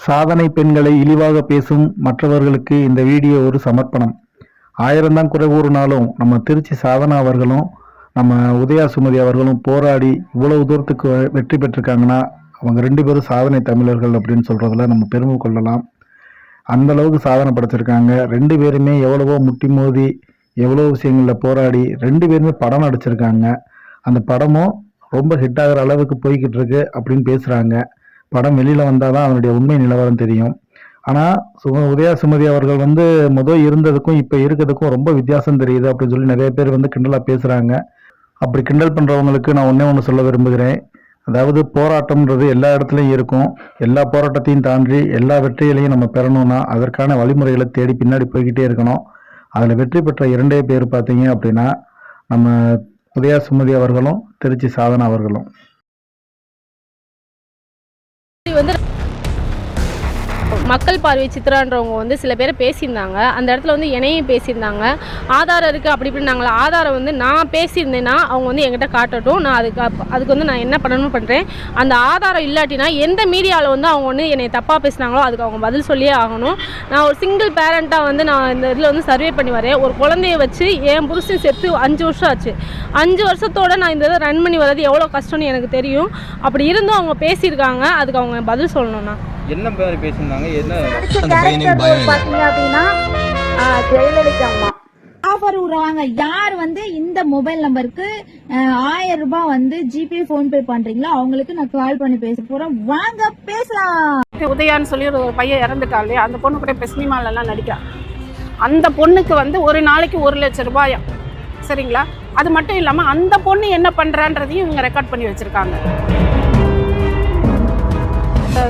சாதனை பெண்களை இழிவாக பேசும் மற்றவர்களுக்கு இந்த வீடியோ ஒரு சமர்ப்பணம். 1000 தான் குறை கூறினாலும் நம்ம திருச்சி சாதனா அவர்களும் நம்ம உதயா சுமதி அவர்களும் போராடி இவ்வளவு தூரத்துக்கு வெற்றி பெற்றிருக்காங்கன்னா அவங்க 2 பேரும் சாதனை தமிழர்கள் அப்படின்னு சொல்றதுல நம்ம பெருமை கொள்ளலாம். அந்த அளவுக்கு சாதனை படைச்சிருக்காங்க. 2 பேருமே எவ்வளவோ முட்டி மோதி எவ்வளோ விஷயங்களில் போராடி 2 பேருமே படம் நடிச்சிருக்காங்க. அந்த படமும் ரொம்ப ஹிட் ஆகிற அளவுக்கு போய்கிட்டு இருக்கு அப்படின்னு பேசுகிறாங்க. படம் வெளியில் வந்தால் தான் அதனுடைய உண்மை நிலவரம் தெரியும். ஆனால் உதயா சுமதி அவர்கள் முதல் இருந்ததுக்கும் இப்போ இருக்கிறதுக்கும் ரொம்ப வித்தியாசம் தெரியுது அப்படின்னு சொல்லி நிறைய பேர் கிண்டலாக பேசுகிறாங்க. அப்படி கிண்டல் பண்ணுறவங்களுக்கு நான் ஒன்று சொல்ல விரும்புகிறேன். அதாவது போராட்டம்ன்றது எல்லா இடத்துலையும் இருக்கும். எல்லா போராட்டத்தையும் தாண்டி எல்லா வெற்றிகளையும் நம்ம பெறணும்னா அதற்கான வழிமுறைகளை தேடி பின்னாடி போய்கிட்டே இருக்கணும். அதில் வெற்றி பெற்ற 2 பேர் பார்த்தீங்க அப்படின்னா நம்ம உதயா சுமதி அவர்களும் திருச்சி சாதனா அவர்களும். மக்கள் பார்வை சித்ரான்றவங்க சில பேர் பேசியிருந்தாங்க. அந்த இடத்துல என்னையும் பேசியிருந்தாங்க. ஆதாரம் இருக்குது அப்படி இப்படின்னாங்களா. ஆதாரம் நான் பேசியிருந்தேன்னா அவங்க என்கிட்ட காட்டட்டும். நான் அதுக்கு நான் என்ன பண்ணணும்னு பண்ணுறேன். அந்த ஆதாரம் இல்லாட்டினா எந்த மீடியாவில் அவங்க என்னை தப்பாக பேசினாங்களோ அதுக்கு அவங்க பதில் சொல்லியே ஆகணும். நான் ஒரு சிங்கிள் பேரண்ட்டாக நான் இந்த இதில் சர்வே பண்ணி வரேன். ஒரு குழந்தைய வச்சு என் புருஷன் செத்து 5 வருஷம் ஆச்சு. 5 வருஷத்தோடு நான் இந்த இதை ரன் பண்ணி வர்றது எவ்வளோ கஷ்டம்னு எனக்கு தெரியும். அப்படி இருந்தும் அவங்க பேசியிருக்காங்க. அதுக்கு அவங்க பதில் சொல்லணும்னா என்ன பேர் பேசியிருந்தாங்க? என்ன பாத்தீங்க அப்படின்னா ஜெயலலிதா அம்மா ஆஃபர் விடுறாங்க. யார் இந்த மொபைல் நம்பருக்கு 1000 ரூபாய் ஜிபே போன் பே பண்றீங்களா அவங்களுக்கு நான் கால் பண்ணி பேச போறேன். வாங்க பேசலாம். உதயான்னு சொல்லி ஒரு பையன் இறந்துட்டா இல்லையா, அந்த பொண்ணு கூட இப்போ சினிமாலெல்லாம் நடிக்கா. அந்த பொண்ணுக்கு ஒரு நாளைக்கு 1 லட்சம் ரூபாயா, சரிங்களா? அது மட்டும் இல்லாமல் அந்த பொண்ணு என்ன பண்ணுறான்றதையும் இவங்க ரெக்கார்ட் பண்ணி வச்சுருக்காங்க.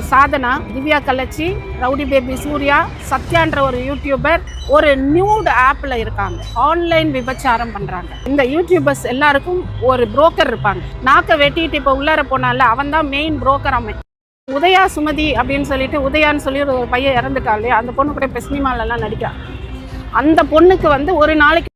சாதனா, திவ்யா கள்ளச்சி, ரவுடி பேபி சூர்யா, சத்யான்ற ஒரு யூடியூபர் ஒரு நியூட் ஆப்பில் இருக்காங்க. ஆன்லைன் விபச்சாரம் பண்ணுறாங்க. இந்த யூடியூபர்ஸ் எல்லாருக்கும் ஒரு புரோக்கர் இருப்பாங்க. நாக்கை வெட்டிட்டு இப்போ உள்ளார போனால அவன் தான் மெயின் புரோக்கர். அவன் உதயா சுமதி அப்படின்னு சொல்லிட்டு உதயான்னு சொல்லி ஒரு பையன் இறந்துட்டா இல்லையா, அந்த பொண்ணு கூட இப்போ சினிமாலெல்லாம் நடிக்கா. அந்த பொண்ணுக்கு ஒரு நாளைக்கு